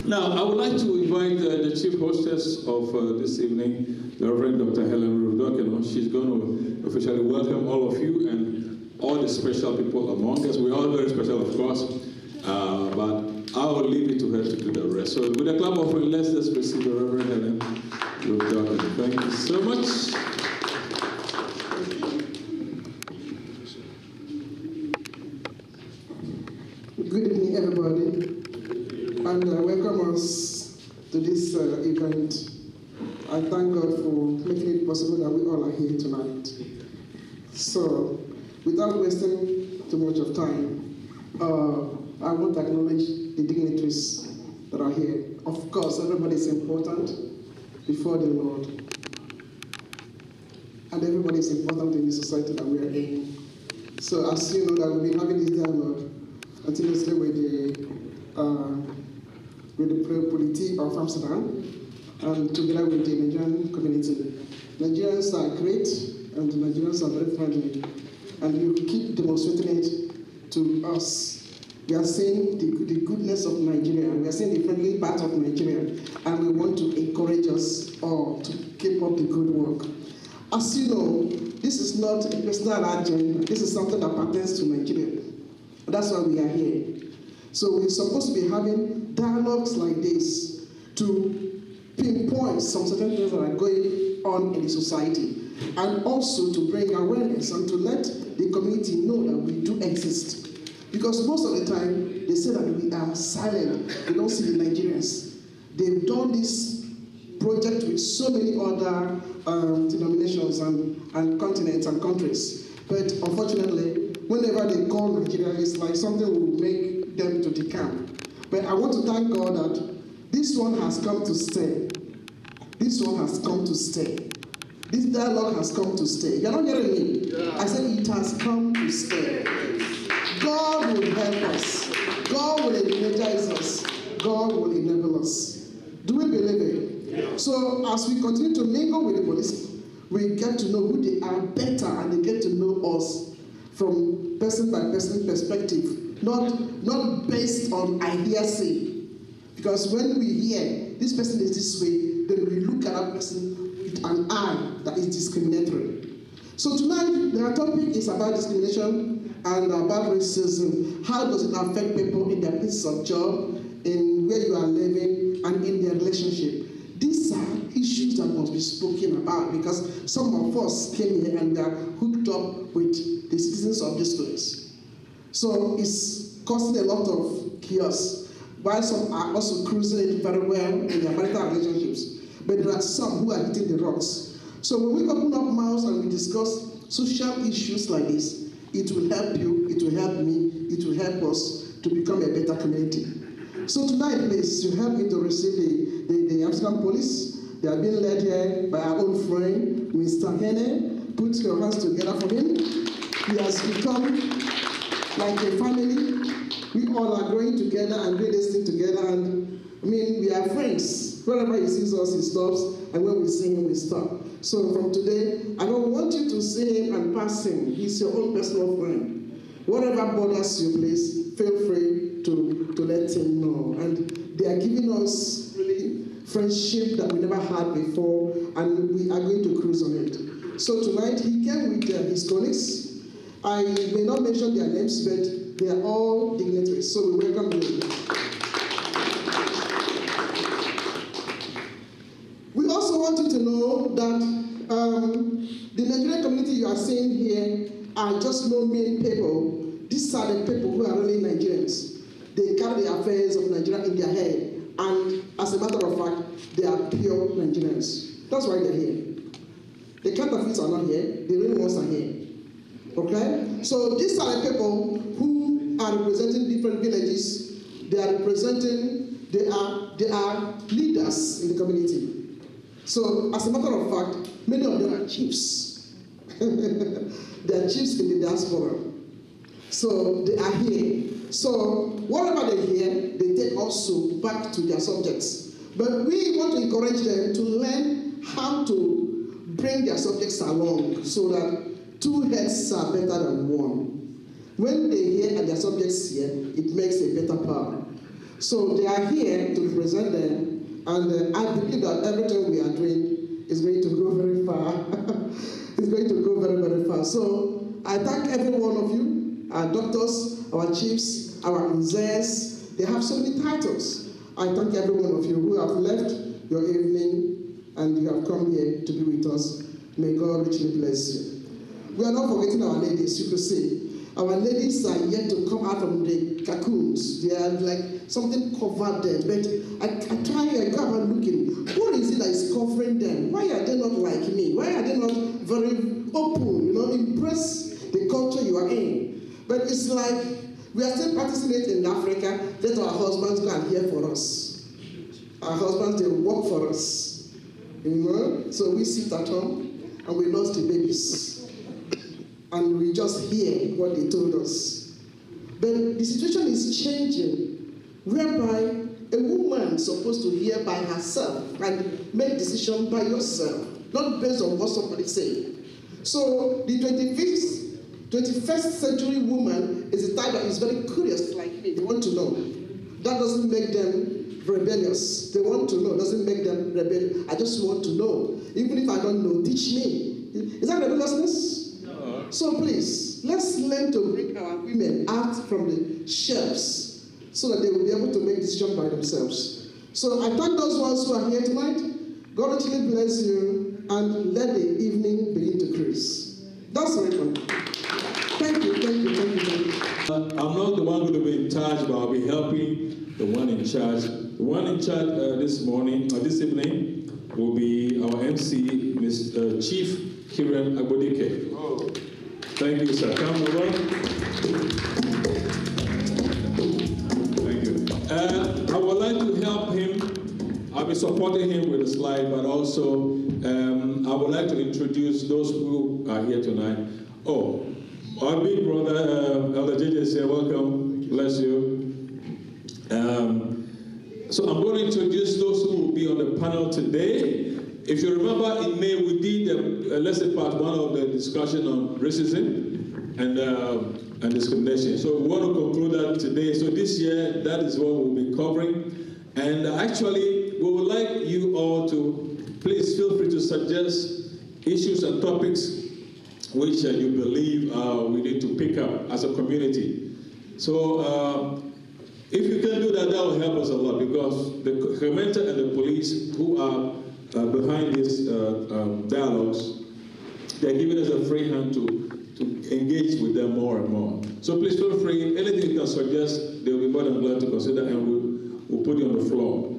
Now, I would like to invite the chief hostess of this evening, the Reverend Dr. Helen Rudokeno. She's going to officially welcome all of you and all the special people among us. We're all very special, of course, but I'll leave it to her to do the rest. So with a clap of hands, let's just receive the Reverend Helen Rudokeno. Thank you so much. Good evening, everybody, and welcome us to this event. I thank God for making it possible that we all are here tonight. So, without wasting too much of time, I want to acknowledge the dignitaries that are here. Of course, everybody is important before the Lord, and everybody is important in the society that we are in. So, as you know, that we've been having this dialogue continuously with the polity of Amsterdam and together with the Nigerian community. Nigerians are great and the Nigerians are very friendly, and you keep demonstrating it to us. We are seeing the goodness of Nigeria, we are seeing the friendly part of Nigeria, and we want to encourage us all to keep up the good work. As you know, this is not a personal agenda, this is something that pertains to Nigeria. That's why we are here. So we're supposed to be having dialogues like this to pinpoint some certain things that are going on in the society, and also to bring awareness and to let the community know that we do exist. Because most of the time, they say that we are silent. We don't see the Nigerians. They've done this project with so many other denominations and continents and countries. But unfortunately, whenever they call Nigeria, it's like something will make them to decamp. But I want to thank God that this one has come to stay. This one has come to stay. This dialogue has come to stay. You're not hearing me? Yeah. I said it has come to stay. God will help us. God will energize us. God will enable us. Do we believe it? Yeah. So as we continue to mingle with the police, we get to know who they are better, and they get to know us from person by person perspective, not based on hearsay. Because when we hear this person is this way, then we look at that person with an eye that is discriminatory. So tonight, the topic is about discrimination and about racism. How does it affect people in their places of job, in where you are living, and in their relationship? These are issues that must be spoken about, because some of us came here and we are hooked up with the citizens of this place. So it's causing a lot of chaos, while some are also cruising it very well in their marital relationships. But there are some who are hitting the rocks. So when we open up mouths and we discuss social issues like this, it will help you, it will help me, it will help us to become a better community. So tonight, please, you help me to receive the Amsterdam police. They are being led here by our old friend, Mr. Hene. Put your hands together for him. He has become like a family. We all are growing together and doing this thing together. And I mean, we are friends. Wherever he sees us, he stops. And when we see him, we stop. So from today, I don't want you to see him and pass him. He's your own personal friend. Whatever bothers you, please, feel free to let him know. And they are giving us really friendship that we never had before, and we are going to cruise on it. So tonight, he came with his colleagues. I may not mention their names, but they are all dignitaries. So we welcome them. We also want you to know that the Nigerian community you are seeing here are just no mean people. These are the people who are really Nigerians. They carry the affairs of Nigeria in their head, and as a matter of fact, they are pure Nigerians. That's why they're here. The counterfeits are not here, the real ones are here. Okay? So these are the people who are representing different villages. They are leaders in the community. So as a matter of fact, many of them are chiefs. They are chiefs in the diaspora. So they are here. So whatever they hear, they take also back to their subjects. But we want to encourage them to learn how to bring their subjects along so that two heads are better than one. When they hear and their subjects hear, it makes a better power. So they are here to represent And I believe that everything we are doing is going to go very far. It's going to go very, very far. So I thank every one of you, our doctors, our chiefs, our nzes. They have so many titles. I thank every one of you who have left your evening and you have come here to be with us. May God richly bless you. We are not forgetting our ladies, you could see. Our ladies are yet to come out from the cocoons. They are like something covered them. But I try and go about looking. What is it that is covering them? Why are they not like me? Why are they not very open, impress the culture you are in? But it's like we are still practicing it in Africa. Let our husbands go and hear for us. Our husbands, they work for us. So we sit at home and we nurse the babies. And we just hear what they told us. But the situation is changing, whereby a woman is supposed to hear by herself and make decisions by yourself, not based on what somebody said. So the 21st century woman is a type that is very curious like me. They want to know. That doesn't make them rebellious. They want to know. Doesn't make them rebellious. I just want to know. Even if I don't know, teach me. Is that rebelliousness? So please, let's learn to bring our women out from the shelves so that they will be able to make decisions by themselves. So I thank those ones who are here tonight. God richly bless you and let the evening begin to cruise. That's very fun. Thank you. I'm not the one who will be in charge, but I'll be helping the one in charge. The one in charge this evening will be our MC, Chief Kiran Agbodike. Oh. Thank you, sir. Come over. Thank you. I would like to help him. I'll be supporting him with a slide, but also I would like to introduce those who are here tonight. Oh, our big brother, Elder JJ is here. Welcome. Bless you. So I'm going to introduce those who will be on the panel today. If you remember, in May we did, let's say, part 1 of the discussion on racism and discrimination. So we want to conclude that today. So this year, that is what we'll be covering. And actually, we would like you all to please feel free to suggest issues and topics which you believe we need to pick up as a community. So if you can do that, that will help us a lot, because the Commander and the police who are behind these dialogues, they're giving us a free hand to engage with them more and more. So please feel free. Anything you can suggest, they'll be more than glad to consider, and we'll put you on the floor.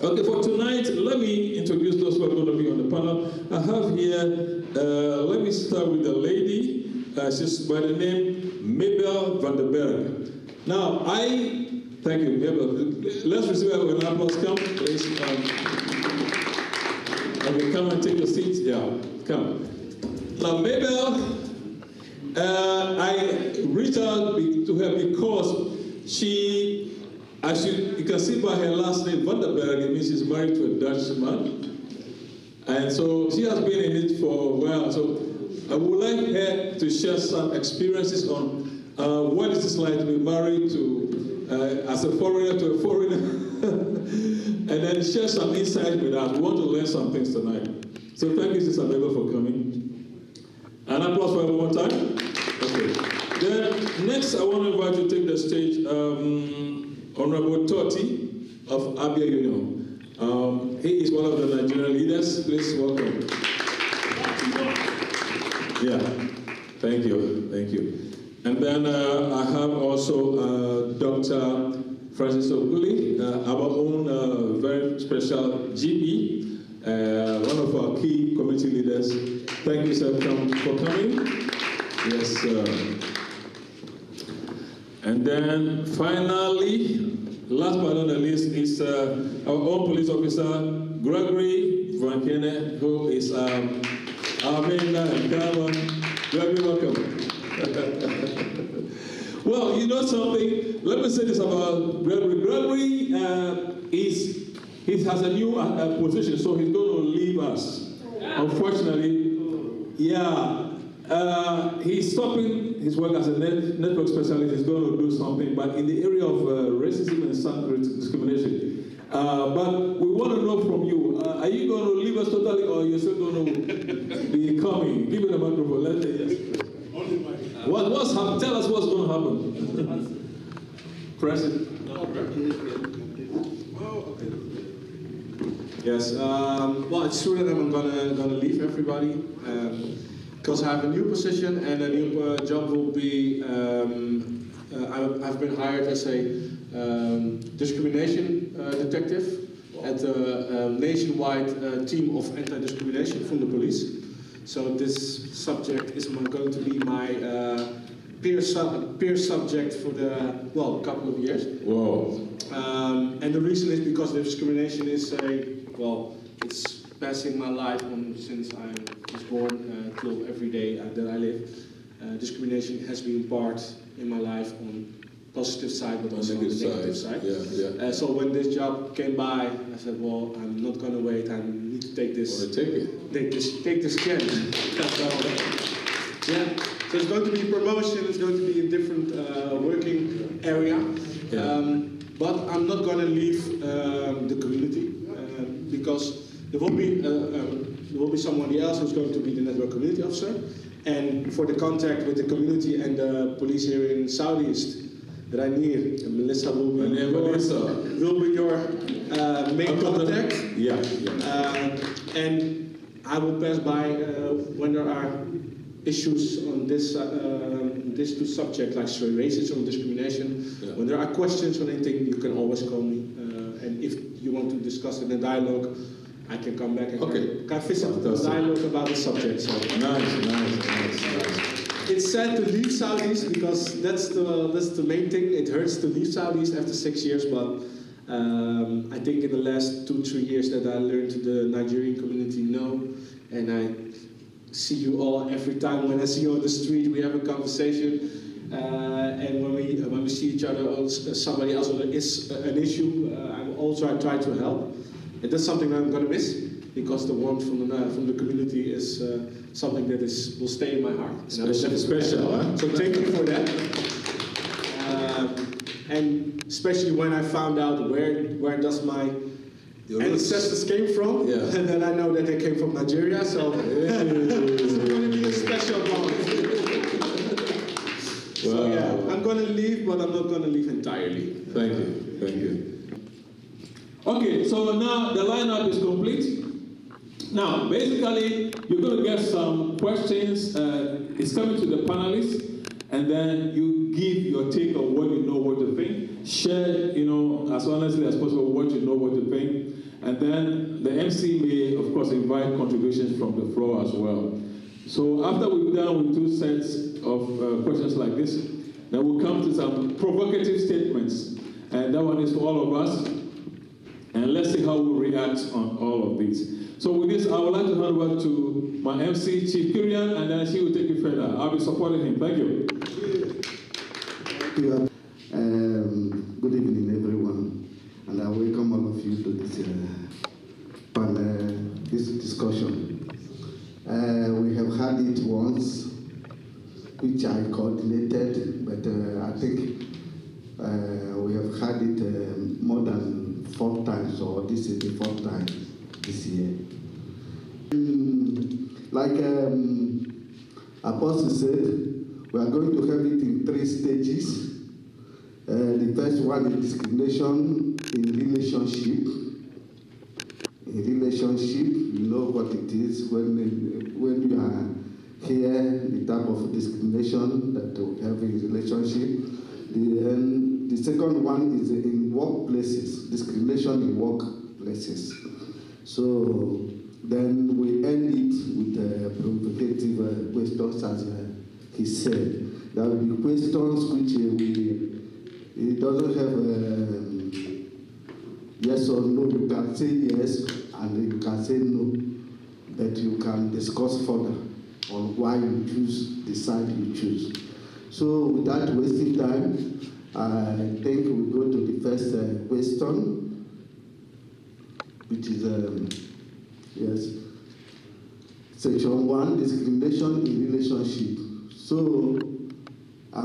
Okay, for tonight, let me introduce those who are going to be on the panel. I have here, let me start with the lady. She's by the name Mabel van der Berg. Now, thank you, Mabel. Let's receive her with an applause. Come, please. Okay, come and take your seats. Yeah, come. Now, Mabel, I reached out to her because she, as you can see by her last name, Van der Berg, it means she's married to a Dutch man. And so she has been in it for a while. So I would like her to share some experiences on what is this like to be married to, as a foreigner to a foreigner. And then share some insight with us. We want to learn some things tonight. So thank you, Sister Mabel, for coming. An applause for her one more time. Okay. Then next, I want to invite you to take the stage Honorable Totti of Abia Union. He is one of the Nigerian leaders. Please welcome. Yeah. Thank you. And then I have also Dr. Francis Oguli, our own very special GP, one of our key community leaders. Thank you, sir, for coming. Yes, sir. And then finally, last but not the least, is our own police officer, Gregory Vankene, who is our main man. Come on. Gregory, welcome. Well, you know something? Let me say this about Gregory. Gregory he has a new position, so he's going to leave us. Unfortunately, yeah. He's stopping his work as a network specialist. He's going to do something, but in the area of racism and discrimination. But we want to know from you, are you going to leave us totally, or you're still going to be coming? Give me the microphone. Let's say yes. What's happening? Tell us what's going to happen. President. Yes. Well, it's true that I'm gonna leave everybody because I have a new position and a new job will be. I've been hired as a discrimination detective at a nationwide team of anti-discrimination from the police. So this subject is going to be my peer subject for the couple of years. Whoa. And the reason is because the discrimination is it's passing my life on since I was born till every day that I live. Discrimination has been part in my life on positive side, but also on the negative side. Yeah. So when this job came by, I said, well, I'm not going to wait. I need to take this. Take this chance. So it's going to be promotion. It's going to be a different working area. Yeah. But I'm not going to leave the community because there will be somebody else who's going to be the network community officer. And for the contact with the community and the police here in Southeast that I need, Melissa will be your main contact. Yeah. And I will pass by when there are issues on these two subjects like racism and discrimination. Yeah. When there are questions on anything, you can always call me. And if you want to discuss in a dialogue, I can come back and can visit the dialogue about the subject. So. Nice. It's sad to leave Southeast because that's the main thing. It hurts to leave Southeast after 6 years, but I think in the last 2-3 years that I learned the Nigerian community and I see you all every time when I see you on the street. We have a conversation, and when we see each other or somebody else is an issue, I will also try to help. And that's something that I'm going to miss because the warmth from the community is something that will stay in my heart. Special, huh? So thank you for that. And especially when I found out where does my ancestors came from, and then I know that they came from Nigeria, so it's going to be a special bond. So yeah, I'm going to leave, but I'm not going to leave entirely. Thank you. Okay, so now the lineup is complete. Now, basically, you're going to get some questions. It's coming to the panelists, and then you give your take on what you know, what you think. Share, as honestly as possible what you know, what you think. And then the MC may, of course, invite contributions from the floor as well. So after we've done with 2 sets of questions like this, then we'll come to some provocative statements. And that one is for all of us. And let's see how we react on all of these. So with this, I would like to hand over to my MC, Chief Kyrian, and then she will take it further. I'll be supporting him. Thank you. Good evening, everyone. And I welcome all of you to this panel, this discussion. We have had it once, which I coordinated, but I think we have had it more than 4 times, or this is the 4th time this year. Like Apostle said, we are going to have it in 3 stages. The first one is discrimination in relationship. In relationship, you know what it is when you are here, the type of discrimination that we have in relationship. The second one is in workplaces, discrimination in workplaces. So then we end it with provocative questions, as he said. There will be questions which it doesn't have yes or no. You can say yes and you can say no, but you can discuss further on why you choose the side you choose. So without wasting time, I think we go to the first question, which is yes, section 1, discrimination in relationship. So I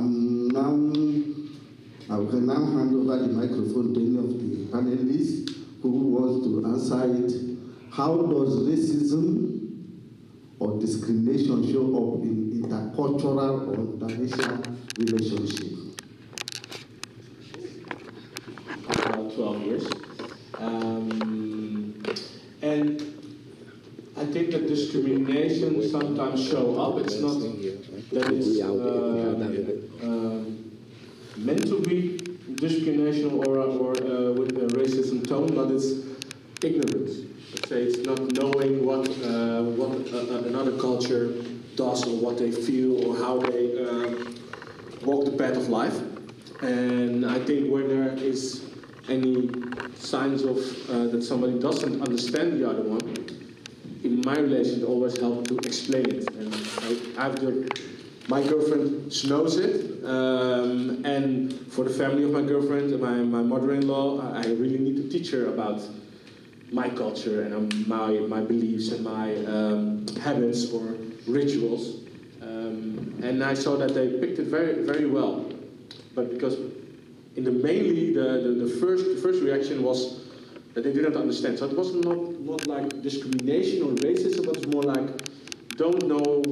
will now hand over the microphone to any of the panelists who wants to answer it. How does racism or discrimination show up in intercultural or interracial relationships? 12 years. And I think that discrimination sometimes show up. It's not that it's meant to be discrimination or with a racism tone, but it's ignorance. Let's say it's not knowing what another culture does or what they feel or how they walk the path of life. And I think when there is any signs of that somebody doesn't understand the other one, in my relation, it always helps to explain it. And my girlfriend knows it, and for the family of my girlfriend, my mother-in-law, I really need to teach her about my culture and my beliefs and my habits or rituals. And I saw that they picked it very, very well. But because mainly the first reaction was that they didn't understand. So it was not like discrimination or racism, but it's more like don't know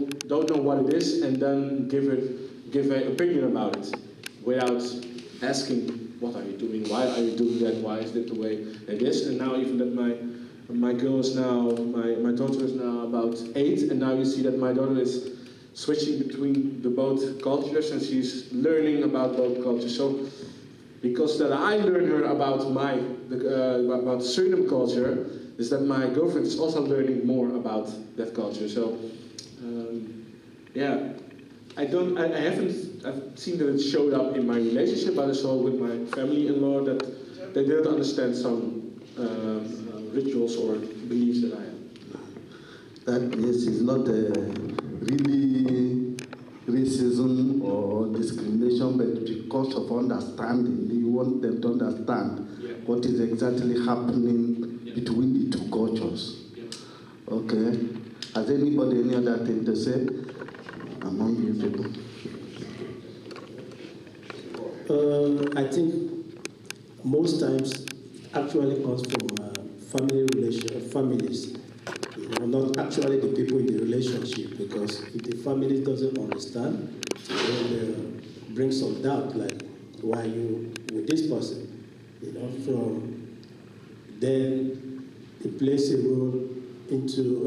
what it is and then give an opinion about it without asking what are you doing, why are you doing that, why is it the way it is. And now even that my girl is now, my daughter is now about 8, and now you see that my daughter is switching between the both cultures and she's learning about both cultures. So because that I learned her about about Suriname culture, is that my girlfriend is also learning more about that culture. So yeah, I've seen that it showed up in my relationship, but I saw with my family-in-law that they didn't understand some rituals or beliefs that I have. That yes, is not really racism or discrimination, but because of understanding, you want them to understand what is exactly happening between the two cultures. Okay. Has anybody any other thing to say among you people? I think most times actually comes from families. Not actually the people in the relationship, because if the family doesn't understand, then bring some doubt, like why you with this person, from then it plays a role into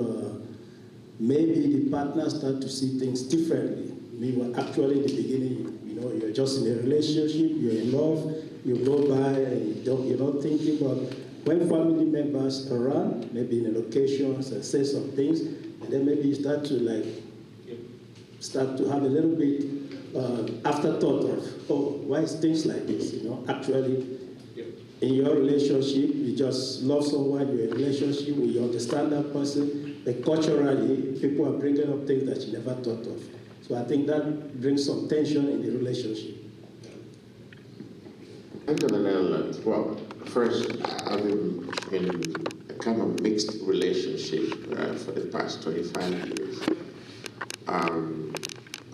maybe the partners start to see things differently. Meanwhile, actually in the beginning, you're just in a relationship, you're in love, you go by and you're not thinking, but when family members are around, maybe in locations and say some things, and then maybe you start to have a little bit afterthought of, oh, why is things like this? Actually, in your relationship, you just love someone, you're in a relationship, you understand that person, but culturally, people are bringing up things that you never thought of. So I think that brings some tension in the relationship. I'm going to learn. Well, first, I've been in a kind of mixed relationship for the past 25 years.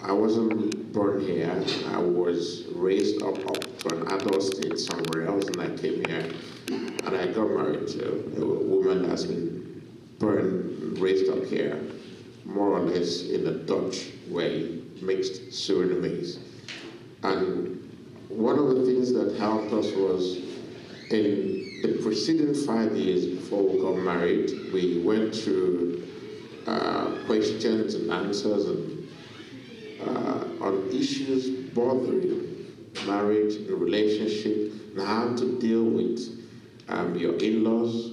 I wasn't born here. I was raised up to an adult state somewhere else, and I came here, and I got married to a woman that's been raised up here, more or less in a Dutch way, mixed Surinamese. And one of the things that helped us was in the preceding 5 years before we got married, we went through questions and answers and on issues bothering marriage and relationship, and how to deal with your in-laws,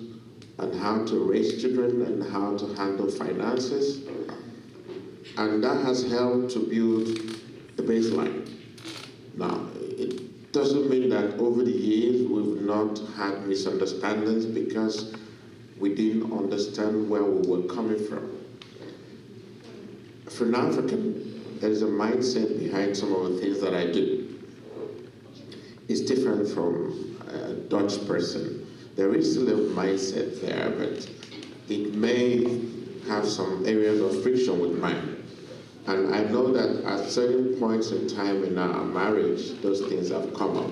and how to raise children, and how to handle finances. And that has helped to build the baseline. Now, it doesn't mean that over the years we've not had misunderstandings because we didn't understand where we were coming from. For an African, there is a mindset behind some of the things that I do. It's different from a Dutch person. There is still a mindset there, but it may have some areas of friction with mine. And I know that at certain points in time in our marriage, those things have come up.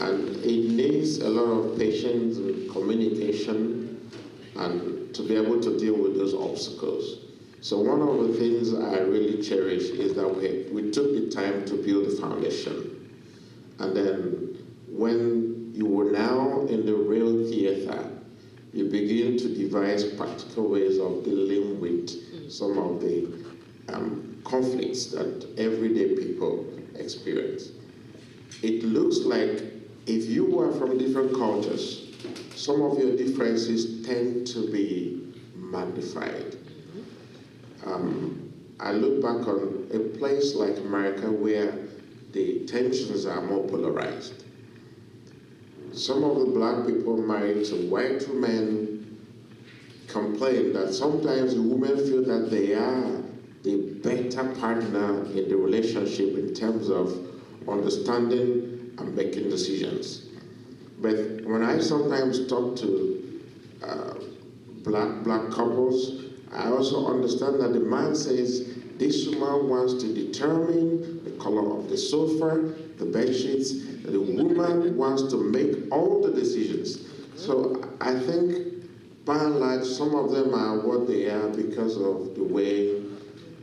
And it needs a lot of patience and communication and to be able to deal with those obstacles. So one of the things I really cherish is that we took the time to build the foundation. And then when you were now in the real theater, you begin to devise practical ways of dealing with some of the conflicts that everyday people experience. It looks like if you were from different cultures, some of your differences tend to be magnified. I look back on a place like America where the tensions are more polarized. Some of the black people married to white women complain that sometimes the women feel that they are the better partner in the relationship in terms of understanding and making decisions. But when I sometimes talk to black couples, I also understand that the man says this woman wants to determine the color of the sofa, the bed sheets, the woman wants to make all the decisions. So I think, by and large, some of them are what they are because of the way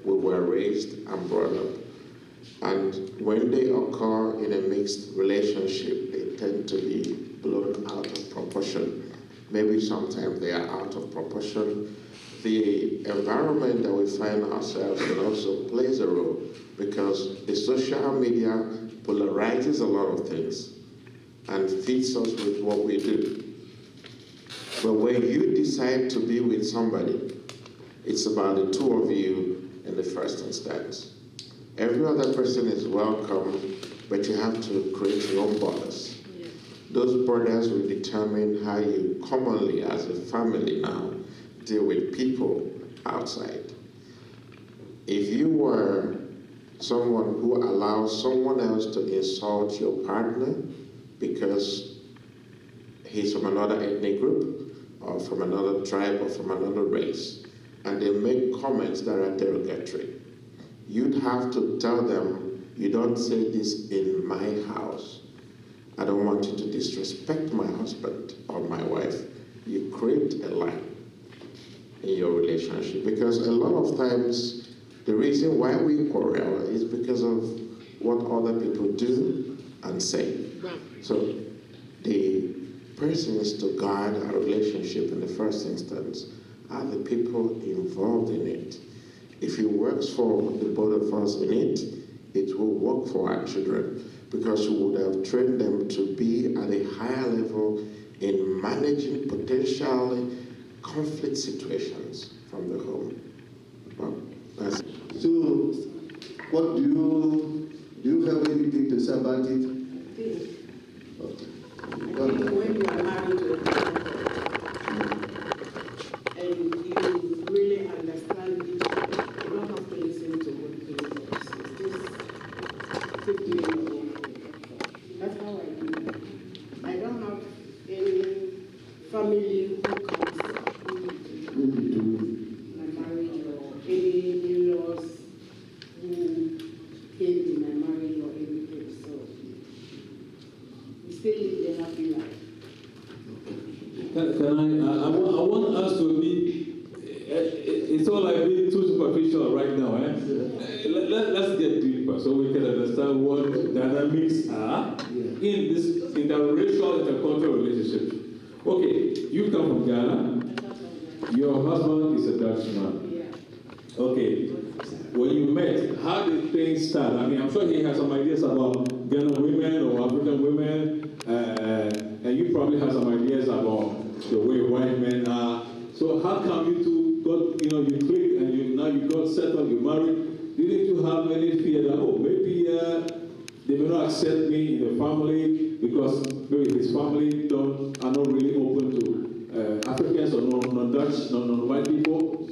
we were raised and brought up. And when they occur in a mixed relationship, they tend to be blown out of proportion. Maybe sometimes they are out of proportion. The environment that we find ourselves in also plays a role because the social media polarizes a lot of things and feeds us with what we do. But when you decide to be with somebody, it's about the two of you in the first instance. Every other person is welcome, but you have to create your own borders. Yeah. Those borders will determine how you commonly, as a family now, deal with people outside. If you were someone who allows someone else to insult your partner because he's from another ethnic group or from another tribe or from another race, and they make comments that are derogatory, you'd have to tell them, you don't say this in my house. I don't want you to disrespect my husband or my wife. You create a line in your relationship, because a lot of times the reason why we quarrel is because of what other people do and say. Right. So the persons to guard our relationship in the first instance are the people involved in it. If it works for the both of us in it, it will work for our children, because we would have trained them to be at a higher level in managing potentially conflict situations from the home. Well, that's so, what do you have anything to say about it? Okay. I think when you are married to a partner and you really understand each other, you don't have to listen to what people say. Just keep doing your work. That's how I do it. I don't have any family who comes into my marriage or any in-laws who came in my marriage or anything. So we still live a happy life. I want us to be, it's all like being too superficial right now. Let's get deeper so we can understand what dynamics are in this interracial, intercultural relationship. Okay, you come from Ghana. Your husband is a Dutchman. Yeah. Okay. When you met, how did things start? I mean, I'm sure he has some ideas about Ghanaian women or African women, and you probably have some ideas about the way white men are. So how come you two got, you clicked and now you got settled, you married? Didn't you have any fear that, oh, maybe they may not accept me in the family because maybe his family are not really open to Africans or non-Dutch, non-white people?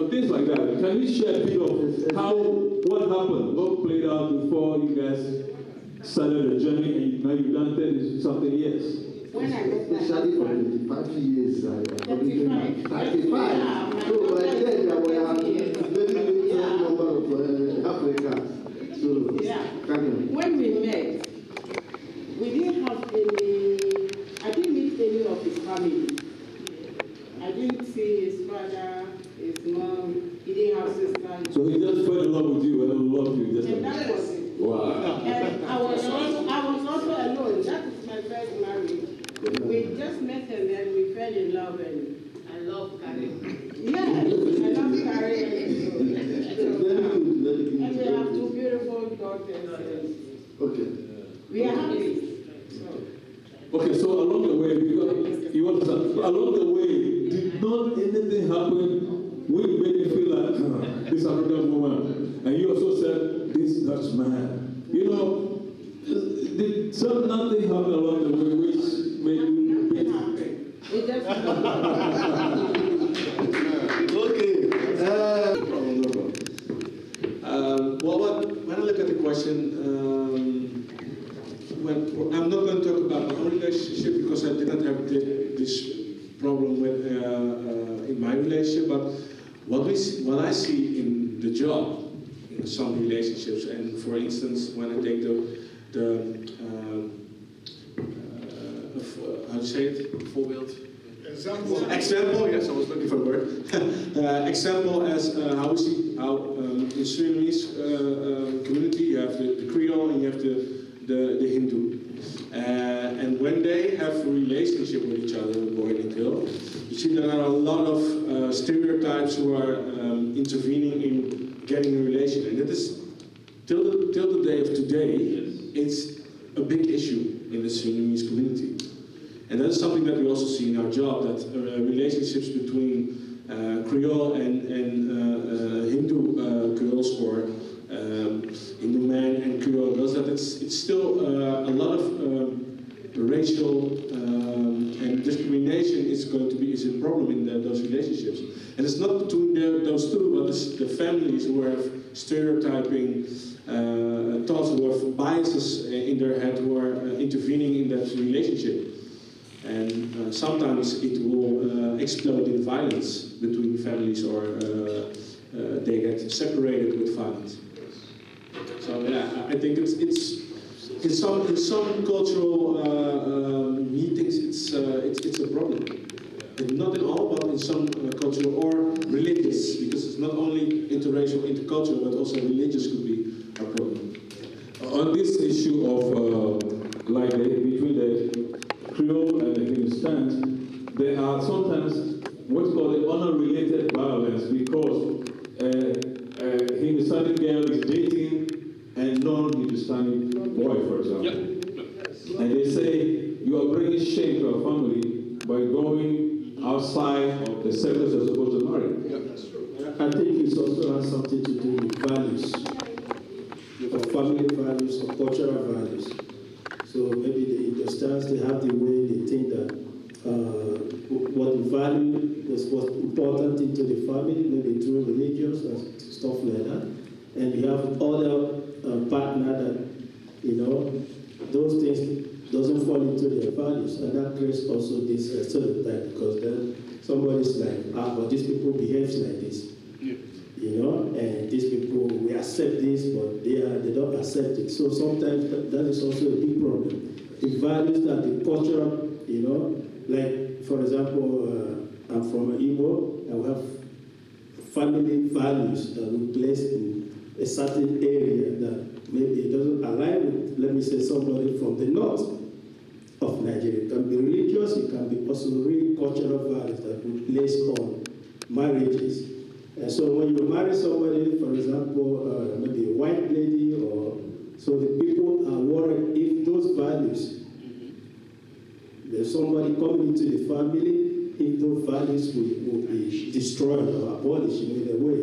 Things like that. Can you share a bit of what happened, what played out before you guys started the journey and now you've done 30-something years? When I met my Especially for husband, 35 years, 35. 35. So by then there were very little number of Africans. So when we met, we didn't have family. I didn't see his father, his mom, he didn't have sisters. So he just fell in love with you and loved you. Just And that was it. wow. And I was also alone. That was my first marriage. We just met and then we fell in love, and I love Karen. Yeah, I love Karen. And we have two beautiful daughters. Okay. We are happy. Okay, so along the way, because you understand, along the way, did not anything happen which made you feel like this African woman? And you also said, this Dutch man. You know, did nothing happen along the way which made you Nothing happened. It just Well, when I look at the question, I'm not going to talk about my own relationship because I didn't have this problem with in my relationship. But what I see in the job, in some relationships, and for instance, when I take how do you say it? Voorbeeld. Example, yes, I was looking for a word. Example as how we see how in Surinamese community you have the Creole and you have the Hindu. And when they have a relationship with each other, boy and girl, you see there are a lot of stereotypes who are intervening in getting a relation. And that is, till the day of today, it's a big issue in the Surinamese community. And that's something that we also see in our job, that relationships between Creole and Hindu girls, or Hindu men and Creole girls, that it's still a lot of racial and discrimination is a problem in those relationships. And it's not between those two, but it's the families who have stereotyping thoughts, who have biases in their head, who are intervening in that relationship. And sometimes it will explode in violence between families, or they get separated with violence. So yeah, I think it's in some cultural meetings it's a problem. And not in all, but in some cultural or religious, because it's not only interracial, intercultural, but also religious could be a problem. On this issue of between the Creole and the Hindustans, there are sometimes what's called the honor-related violence, because Hindustani girl is dating a non-Hindustani boy, for example. Yep. And they say you are bringing shame to a family by going outside of the circles you're supposed to marry. Yep, that's true. I think it also has something to do with values, of family values, or cultural values. So maybe the Hindustans, they have the way they think that what they value is what's important into the family, maybe through religions and stuff like that. And you have other partner that, those things doesn't fall into their values. And that creates also this stereotype, because then somebody's like, but these people behave like this. And these people, we accept this, but they don't accept it. So sometimes that is also a big problem. The values that the cultural, like for example, I'm from Igbo, and we have family values that we place in a certain area that maybe it doesn't align with, let me say, somebody from the north of Nigeria. It can be religious, it can be also real cultural values that we place on marriages. And so when you marry somebody, for example, maybe a white lady, or so the people are worried if those values, there's somebody coming into the family, if those values will be destroyed or abolished in a way.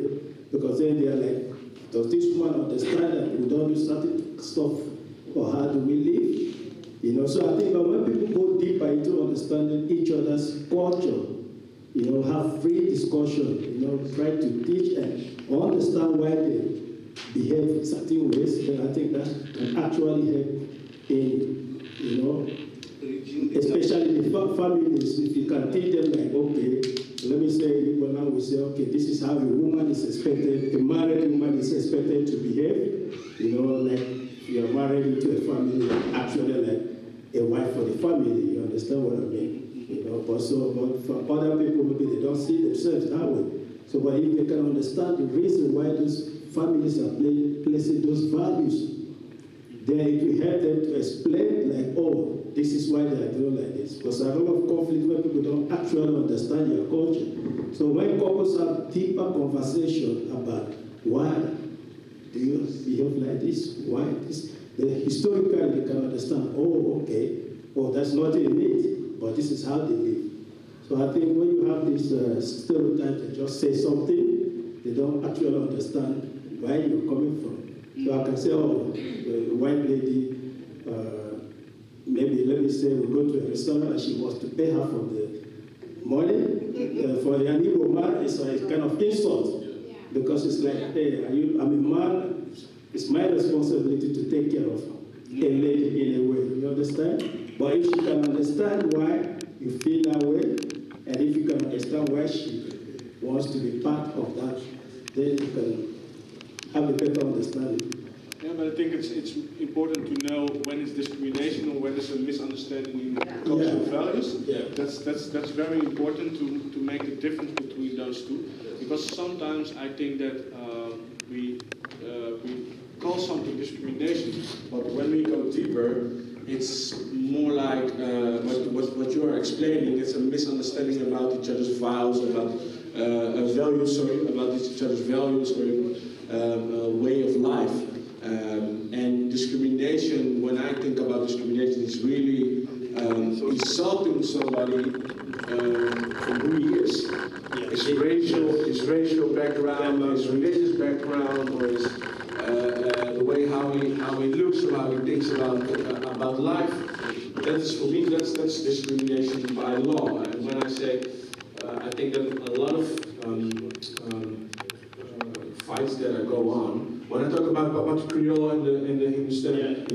Because then they are like, does this woman understand that we don't do certain stuff, or how do we live? So I think that when people go deeper into understanding each other's culture, have free discussion, try to teach and understand why they behave in certain ways, then I think that can actually help in, especially the families. If you can teach them, like, okay, let me say, now we say, okay, this is how a woman is expected, a married woman is expected to behave, like you are married into a family, actually like a wife for the family, you understand what I mean? you know, but for other people, maybe they don't see themselves that way. So, but if they can understand the reason why those families are placing those values, then it will help them to explain, like, oh, this is why they are doing like this. Because there are a lot of conflict where people don't actually understand your culture. So when couples have deeper conversation about why do you behave like this, why this, then historically they can understand, oh, okay, well, that's not in it, but this is how they live. So I think when you have this stereotype to just say something, they don't actually understand where you're coming from. So I can say, oh, the white lady, maybe let me say we go to a restaurant and she wants to pay her for the money. For the Igbo man, it's a kind of insult. Because it's like, hey, I'm a man, it's my responsibility to take care of a lady in a way. You understand? But if she can understand why you feel that way, and if you can understand why she wants to be part of that, then you can have a better understanding. Yeah, but I think it's important to know when it's discrimination or when it's a misunderstanding in cultural values. Yeah. That's very important to make the difference between those two, because sometimes I think that we call something discrimination, but when we go deeper, it's more like what you are explaining. It's a misunderstanding about each other's values, about values, about each other's values or way of life. And discrimination, when I think about discrimination, it's really insulting somebody for who he is. His racial background, his religious background, or his, the way how he looks, or how he thinks about life. That's, for me, that's discrimination by law. And when I say, I think that a lot of fights that go on. When I talk about Creole and the Hindustani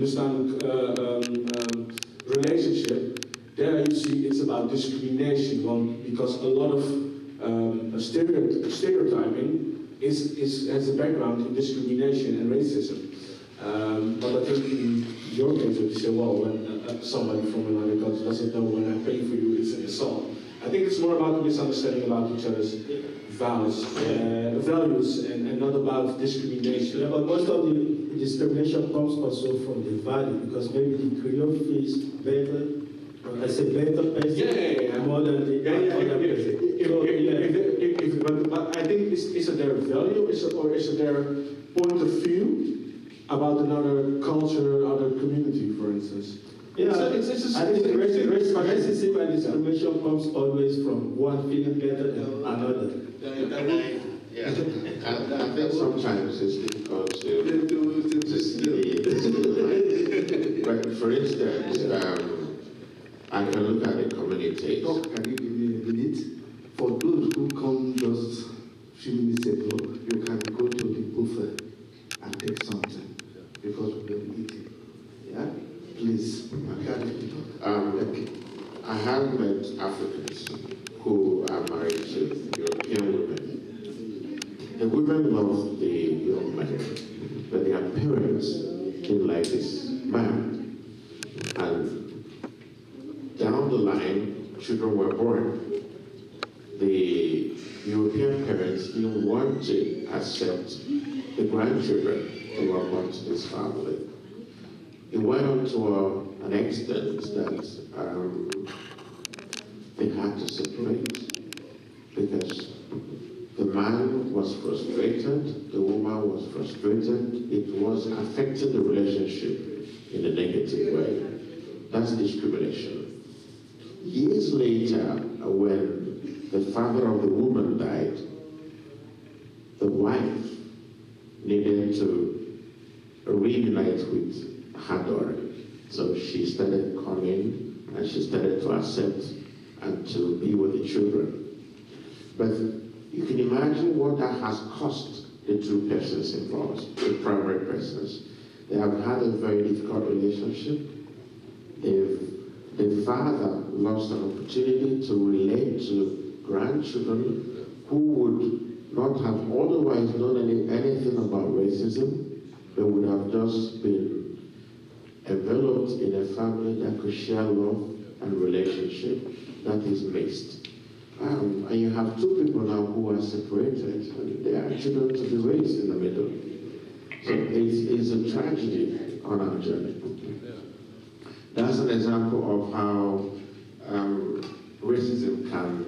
relationship, there you see it's about discrimination, because a lot of stereotyping has a background in discrimination and racism. But I think in your case, you say, well, when somebody from another country doesn't know when I pay for you, it's an assault. I think it's more about misunderstanding about each other's values and not about discrimination. Yeah, but most of the discrimination comes also from the value, because maybe the Creole feels better, I say better person, more than the other person. But I think is it their value, or is it their point of view about another culture, other community, for instance? Yeah, I think racism and discrimination comes always from one feeling better than another. I think sometimes it's difficult to see it. But for instance, I can look at the communities. Can you give me a minute? For those who come just a few minutes ago, you can go to the buffet and take something, because we'll be eating. Yeah? Please. I have met Africans who are married to European women. The women love the young man, but their parents didn't like this man. And down the line, children were born. The European parents didn't want to accept the grandchildren who were born to this family. It went on to an extent that they had to separate, because the man was frustrated, the woman was frustrated. It was affecting the relationship in a negative way. That's discrimination. Years later, when the father of the woman died, the wife needed to reunite with her daughter. So she started coming, and she started to accept and to be with the children. But you can imagine what that has cost the two persons involved, the primary persons. They have had a very difficult relationship. The father lost an opportunity to relate to grandchildren who would not have otherwise known anything about racism, but would have just been enveloped in a family that could share love and relationship. that is mixed. And you have two people now who are separated, and they are children to be raised in the middle. So it's a tragedy on our journey. That's an example of how racism can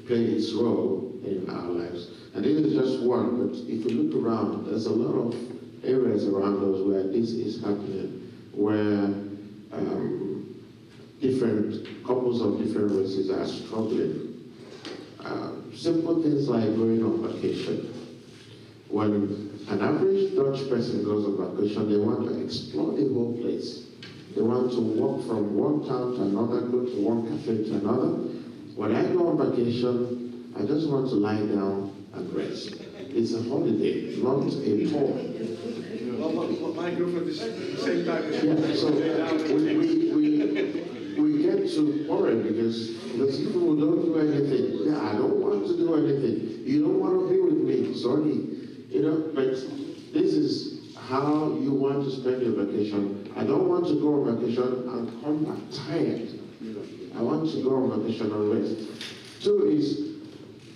play its role in our lives. And this is just one, but if you look around, there's a lot of areas around us where this is happening, where different couples of different races are struggling. Simple things like going on vacation. When an average Dutch person goes on vacation, they want to explore the whole place. They want to walk from one town to another, go to one cafe to another. When I go on vacation, I just want to lie down and rest. It's a holiday, not a tour. Well, my girlfriend is the same time as you. Yeah, so we get to worry because people who don't do anything. Yeah, I don't want to do anything. You don't want to be with me, sorry. You know, but this is how you want to spend your vacation. I don't want to go on vacation and come back tired. I want to go on vacation and rest. Two is,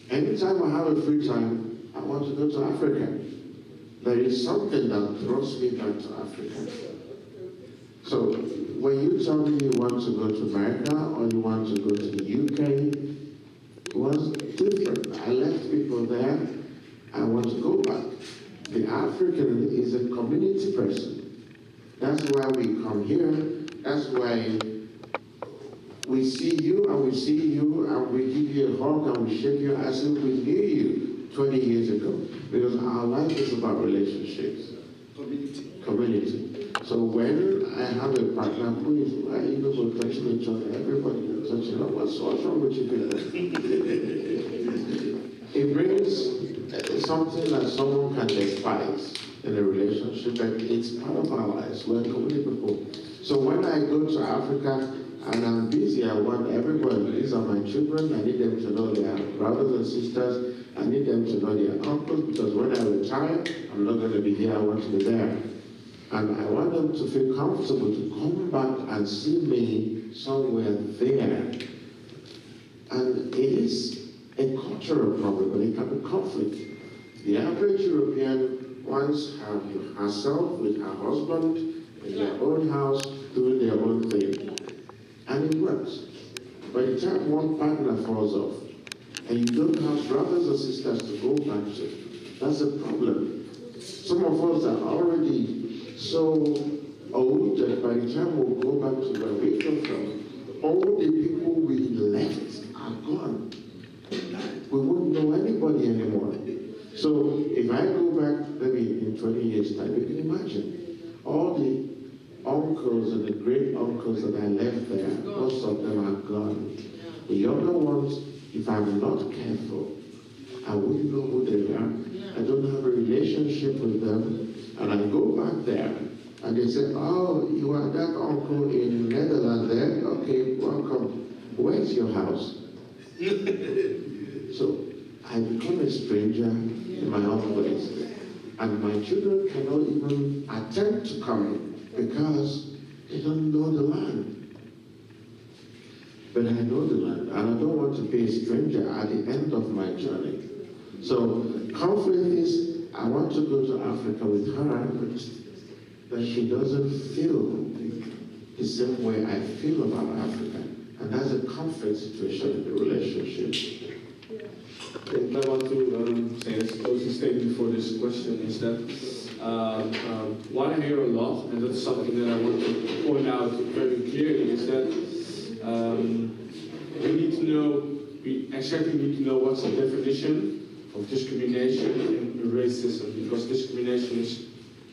anytime I have a free time, I want to go to Africa. There is something that draws me back to Africa. So when you tell me you want to go to America or you want to go to the UK, it was different. I left people there. I want to go back. The African is a community person. That's why we come here. That's why we see you and we see you and we give you a hug and we shake you as if we knew you 20 years ago. Because our life is about relationships. Community. So when I have a partner who is, you know, touching each other, everybody is touching up. What's wrong with you people? It brings something that someone can despise in a relationship, and it's part of our lives. We're community people. So when I go to Africa and I'm busy, I want everybody, these are my children, I need them to know their brothers and sisters, I need them to know their uncles, because when I retire, I'm not going to be here, I want to be there. And I want them to feel comfortable to come back and see me somewhere there. And it is a cultural problem, but it can be conflict. The average European wants herself with her husband in their own house doing their own thing. And it works. By the time one partner falls off, and you don't have brothers or sisters to go back to, that's a problem. Some of us are already so old that by the time we go back to where we come from, all the people we left are gone. We wouldn't know anybody anymore. So if I go back maybe in 20 years' time, you can imagine all the uncles and the great uncles that I left there, most of them are gone. The younger ones, if I'm not careful, I wouldn't know who they are. I don't have a relationship with them. And I go back there, and they say, oh, you are that uncle in Netherlands there? Okay, welcome. Where's your house? So I become a stranger in my own place. And my children cannot even attempt to come because they don't know the land. But I know the land, and I don't want to be a stranger at the end of my journey. So conflict is, I want to go to Africa with her, but she doesn't feel the same way I feel about Africa. And that's a conflict situation in the relationship. What I want to say as a closing statement for this question is that what I hear a lot, and that's something that I want to point out very clearly, is that we exactly need to know what's the definition of discrimination and racism, because discrimination is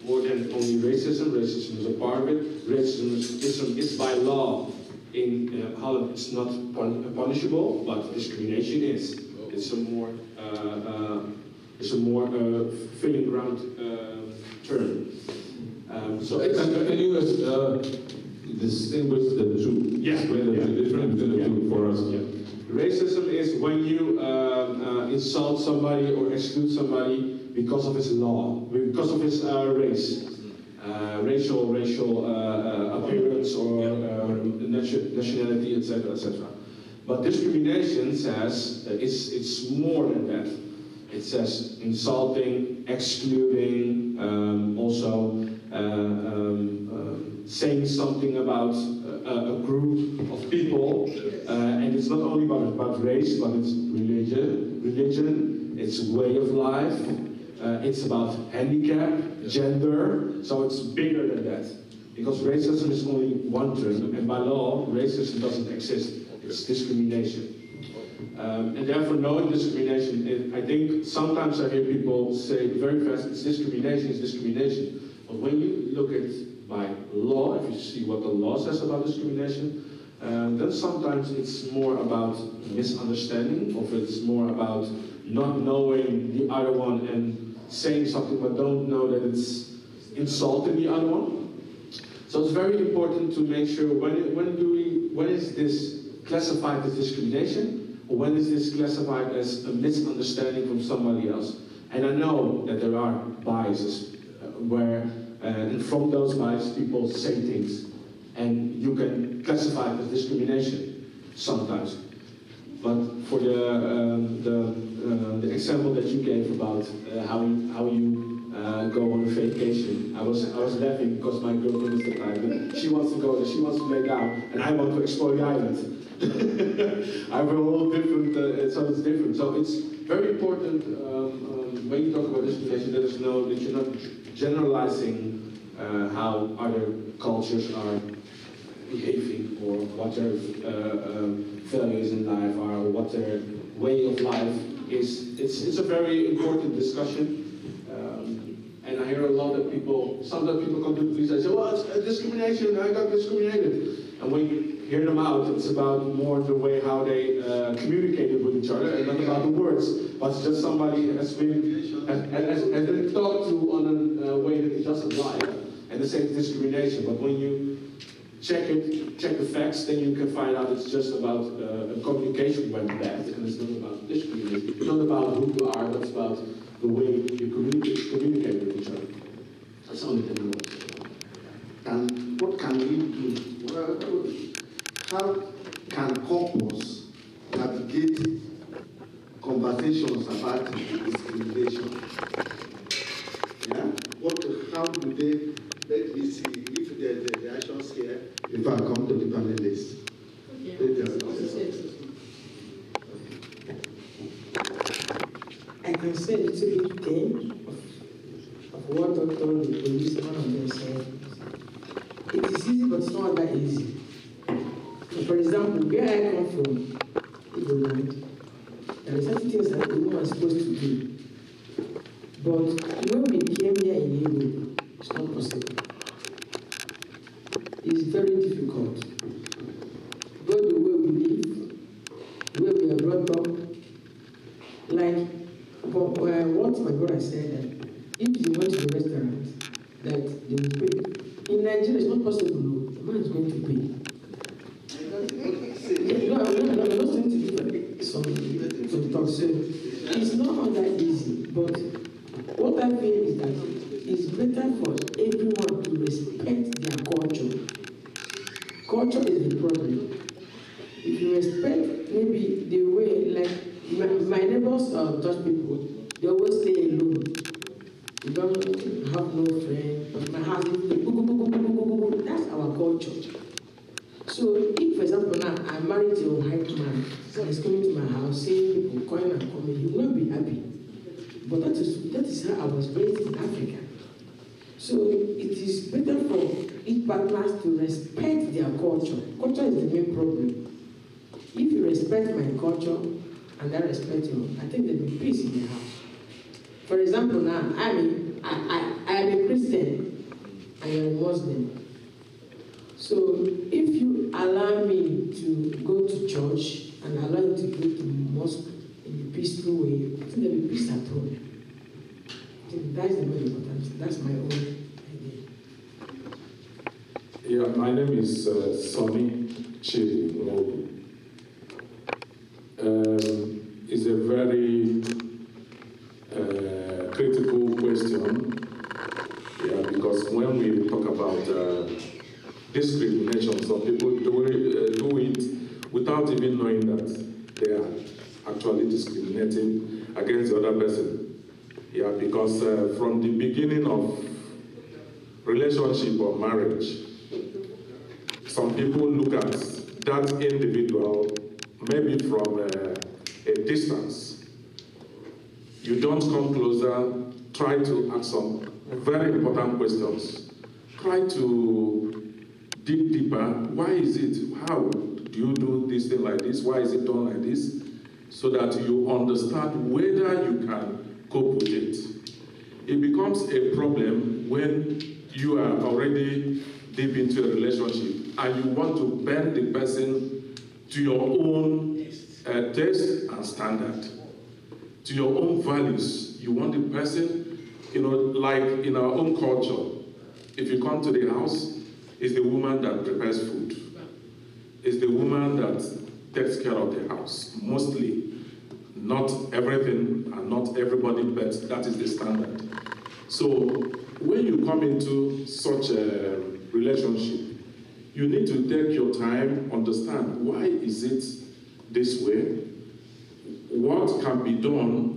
more than only racism. Racism is a part of it. Racism is by law in Holland. It's not punishable, but discrimination is. It's a more filling ground term. Can you distinguish the two? Yeah. The difference between the two for us. Yeah. Racism is when you insult somebody or exclude somebody because of his law, because of his race, racial appearance or nationality, etc., etc. But discrimination says it's more than that. It says insulting, excluding, also saying something about a group of people, and it's not only about race, but it's religion, it's way of life, it's about handicap, gender, so it's bigger than that. Because racism is only one term, and by law, racism doesn't exist. It's discrimination. And therefore, knowing discrimination, I think sometimes I hear people say very fast, it's discrimination, it's discrimination. But when you look at by law, if you see what the law says about discrimination, then sometimes it's more about misunderstanding, or it's more about not knowing the other one and saying something but don't know that it's insulting the other one. So it's very important to make sure when is this classified as discrimination, or when is this classified as a misunderstanding from somebody else? And I know that there are biases where, and from those biases, people say things, and you can classify it as discrimination sometimes. But for the example that you gave about how you go on a vacation, I was laughing because my girlfriend is the type. She wants to go there, she wants to lay down, and I want to explore the island. I have a whole different, so it's different. So it's very important when you talk about discrimination that you're not generalizing how other cultures are behaving, or what their values in life are, or what their way of life is. It's a very important discussion. And I hear a lot of people, sometimes people come to the police and say, well, it's discrimination, I got discriminated. And when you hear them out, it's about more the way how they communicated with each other, and not about the words, but it's just somebody has been talked to on a way that it doesn't like, and they say it's discrimination. But when you check the facts, then you can find out it's just about communication went bad, and it's not about discrimination. It's not about who you are, but it's about the way you communicate with each other. That's only the rule. And what can we do? Well, how can couples navigate conversations about discrimination? Yeah? How do they, let me see if the reactions here, if I come to the panelists. Yeah. I can say a little bit thing of what Dr. the police one of them said. It is easy, but it's not that easy. For example, where I come from, Igbo land, there are certain things that the woman is supposed to do. But when we came here in Igbo, it's not possible. It's very difficult. Both the way we live, the way we are brought up, like what my brother said, that if you went to the restaurant, that they will pay. In Nigeria, it's not possible. The man is going to pay. No, I'm not saying to do some talk. So it's not all that easy. But what I feel is that it's better for everyone to respect their culture. Culture is the problem. If you respect maybe the way, like my neighbors Dutch people, they always stay alone. You don't have no friend. But my house is that's our culture. So if, for example, now I'm married to a white man, so he's coming to my house, seeing people going and coming, you will not be happy. But that is how I was raised in Africa. So it is better for each partners to respect their culture. Culture is the main problem. If you respect my culture and I respect you, I think there will be peace in the house. For example, now I am a Christian and you're a Muslim. So if you allow me to go to church and allow you to go to mosque in a peaceful way, I think there will be peace at home. I think that's the most important. That's my own idea. Yeah, my name is Sonny Chidi. It's a very critical question, yeah, because when we talk about discrimination, some people do it without even knowing that actually discriminating against the other person. Yeah, because from the beginning of relationship or marriage, some people look at that individual maybe from a distance. You don't come closer, try to ask some very important questions. Try to dig deeper. Why is it? How do you do this thing like this? Why is it done like this? So that you understand whether you can cope with it. It becomes a problem when you are already deep into a relationship and you want to bend the person to your own taste and standard, to your own values. You want the person, like in our own culture, if you come to the house, it's the woman that prepares food. It's the woman that takes care of the house, mostly. Not everything and not everybody, but that is the standard. So when you come into such a relationship, you need to take your time, understand why is it this way, what can be done,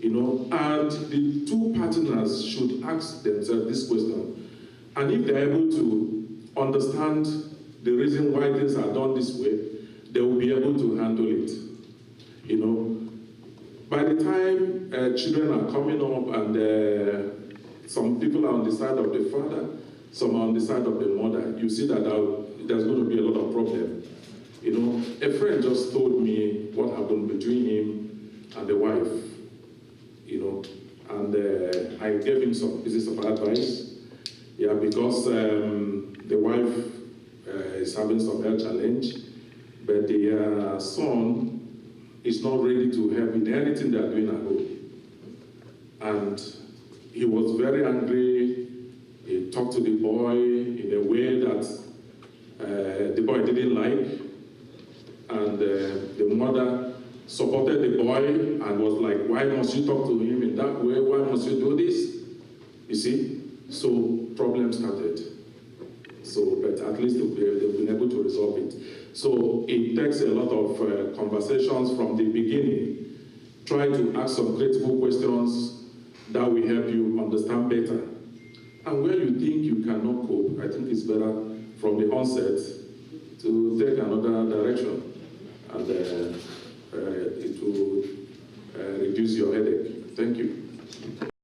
and the two partners should ask themselves this question. And if they're able to understand the reason why things are done this way, they will be able to handle it. By the time children are coming up and some people are on the side of the father, some are on the side of the mother, you see that there's going to be a lot of problem. A friend just told me what happened between him and the wife, and I gave him some pieces of advice. Yeah, because the wife is having some health challenge, but the son is not ready to help in anything they are doing at home. And he was very angry. He talked to the boy in a way that the boy didn't like. And the mother supported the boy and was like, why must you talk to him in that way? Why must you do this? You see? So problems started. So, but at least they've been able to resolve it. So it takes a lot of conversations from the beginning. Try to ask some critical questions that will help you understand better. And where you think you cannot cope, I think it's better from the onset to take another direction. And it will reduce your headache. Thank you.